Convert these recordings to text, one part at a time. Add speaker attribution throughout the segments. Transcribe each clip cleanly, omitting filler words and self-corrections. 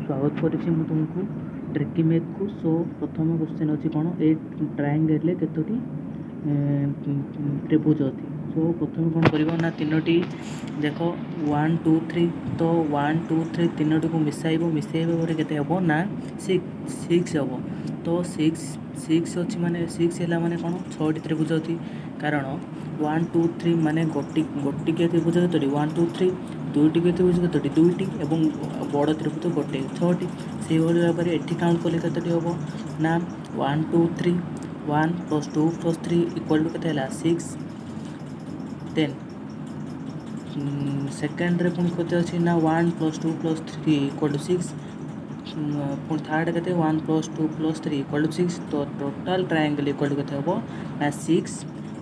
Speaker 1: स्वागत करुच्ची मु तुमको ट्रिकी मैथ को। सो प्रथम क्वेश्चन अच्छी कौन ए ट्रायंगल केतोटी त्रिभुज अच्छी। सो प्रथम कौन कर तीनो देख 1 2 3 तो 1 2 3 तीनो को मिसाइब मिसाइबा केते हम ना 6 हम तो 6 अच्छी माने 6 है माने कौन 6टी त्रिभुज अच्छी कारण 1 2 3 माने गोटी त्रिभुज केतोटी 1 2 3 दुईटी त्रिभुज केतोटी दुईटी एवं बड़ त्रिभुज गोटे 6टी से भाव में एटी काउंट कले केतोटी हम ना 1 2 3 1 + 2 + 3 इक्वल टू केते 6। देन सेकेंड रे पुणी केते अछि ना 1 + 2 + 3 इक्वल टू 6 पुणी थर्ड केते 1 + 2 + 3 इक्वल टू 6। तो टोटल ट्रायंगल इक्वल टू केते हम ना 6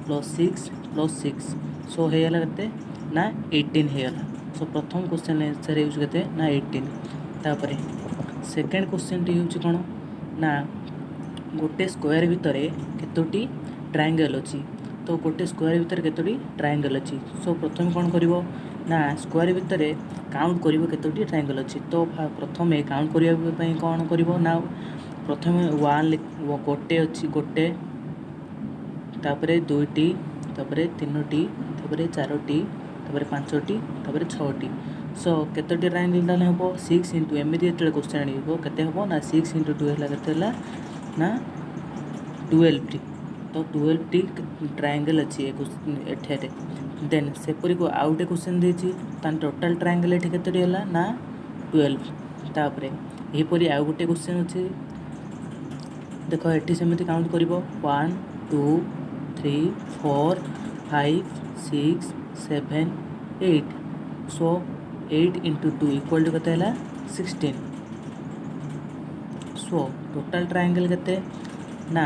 Speaker 1: + 6 + 6 सो हे गला केते ना 18 हे गला। सो प्रथम क्वेश्चन आंसर यूज केते ना 18। तापरे सेकेंड क्वेश्चन टी यूज कोन ना गोटे स्क्वायर भितर केतोटी ट्रायंगल अछि तो गोटे स्क्वायर भितर केतोटी ट्रायंगल अछि। सो प्रथम कोन करिवो ना स्क्वायर भितर काउंट करिवो केतोटी ट्रायंगल अछि। तो प्रथम काउंट करिया पई कोन करिवो ना प्रथम 1 गोटे अछि गोटे तापरे दुईटी तापरे तीनोटी तापरे चारोटी तापरे पांचोटी तापरे छटी सो केतोटी ट्रायंगल डाले हम 6 * एमती जो क्वेश्चन आनिबो केते हम ना 6 * 2 है केते ना 12 टी तो 12 टी ट्रायंगल अच्छी एठे। देन सेपरी को आउटे क्वेश्चन देछि तान टोटल ट्रायंगल एठे केतोटी हला ना 12। तापरे एपरी आउ गोटे क्वेश्चन अछि देखो एठी सेमिति काउंट करिवो 1 2 3 4 5 6 7 8 सो 8 * 2 इक्वल टू केते हला 16। सो टोटल ट्रायंगल केते ना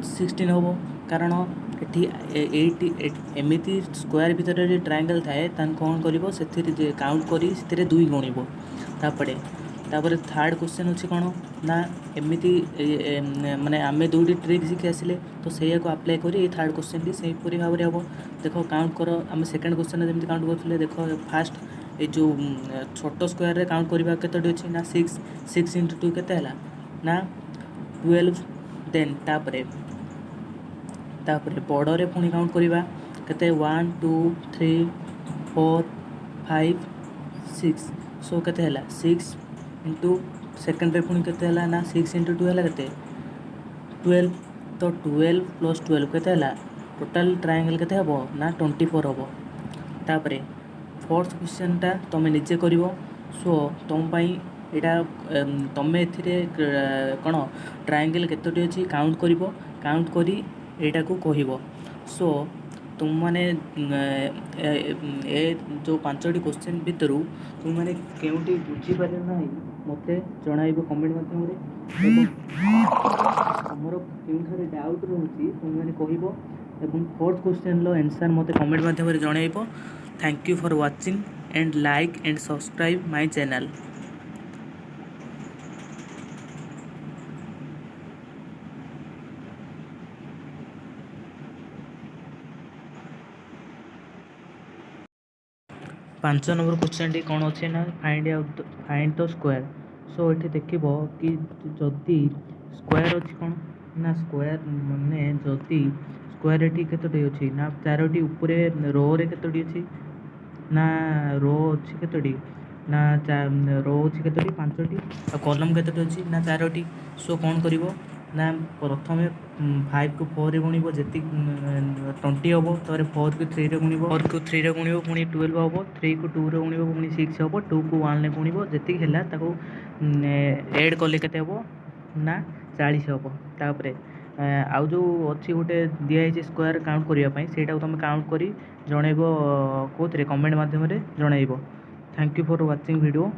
Speaker 1: 16 होबो कारण एठी 8 एमिति स्क्वायर भीतर जे ट्रायंगल थाए तान कोन करिवो सेथिरे काउंट करी सेथिरे 2 गणिबो। तापरे थर्ड क्वेश्चन अछि कोन ना एमिति माने आमे दुटी ट्रिक सिखि आसिले तो सेया को अप्लाई करी ए थर्ड क्वेश्चन टी सेही परी भाबरे हबो। देखो काउंट करो आमे सेकंड क्वेश्चन जेमिति काउंट करथले देखो फास्ट ए जो छोटो स्क्वायर रे काउंट करबा केतोटी अछि ना 6 * 2 केते हला ना 12। देन तापरे बॉर्डर रे पुणी काउंट करिबा केते 1 2 3 4 5 6 सो केते हला 6 * सेकंड रे पुणी केते हला ना 6 * 2 हला केते 12 तो 12 + 12 केते हला टोटल ट्रायंगल केते हबो ना 24 हबो। तापरे फोर्थ क्वेश्चन टा तमे निजे करिवो। सो तुम पई एटा तमे एथिरे कोन ट्रायंगल केतोटी अछि काउंट करिवो काउंट करी एटा को कहिवो। सो तुम माने ए जो पांचटी क्वेश्चन भितरु तुम माने केउटी बुझी पारे नाही मते जणाइबो कमेंट माध्यम रे हमरो केउठारे डाउट रहउची तुम माने कहिवो एवं फोर्थ क्वेश्चन लो आंसर मते कमेंट माध्यम रे जणाइबो। Thank you for watching and like and subscribe my channel. पांच नंबर क्वेश्चन टी कौन अच्छे ना फाइंड द स्क्वायर। सो ये देखो कि जदि स्क्वायर अच्छी कौन ना स्क्वायर माने जदि स्क्वायर ये केतोटी अच्छी ना 4टी ऊपर रो रे केतोटी अच्छी ना रो अच्छी केतोटी ना रो अच्छी केतोटी 5टी और कॉलम केतोटी अच्छी ना 4टी। सो कौन करिवो ना प्रथमे 5 को 4 रे गुणिबो जेति 20 हबो तारे 4 को 3 रे गुणिबो 4 को 3 रे गुणिबो पुनी 12 हबो 3 को 2 रे गुणिबो पुनी 6 हबो 2 को 1 रे गुणिबो जेति हेला ताको ऐड कले केते हबो ना 40 हबो। तापरे आउ जो अच्छी गोटे दिया है स्क्वायर काउंट करिया पई सेटा को तुम काउंट करी जणैबो कोथरे कमेंट माध्यम रे जणैबो। Thank you for watching video.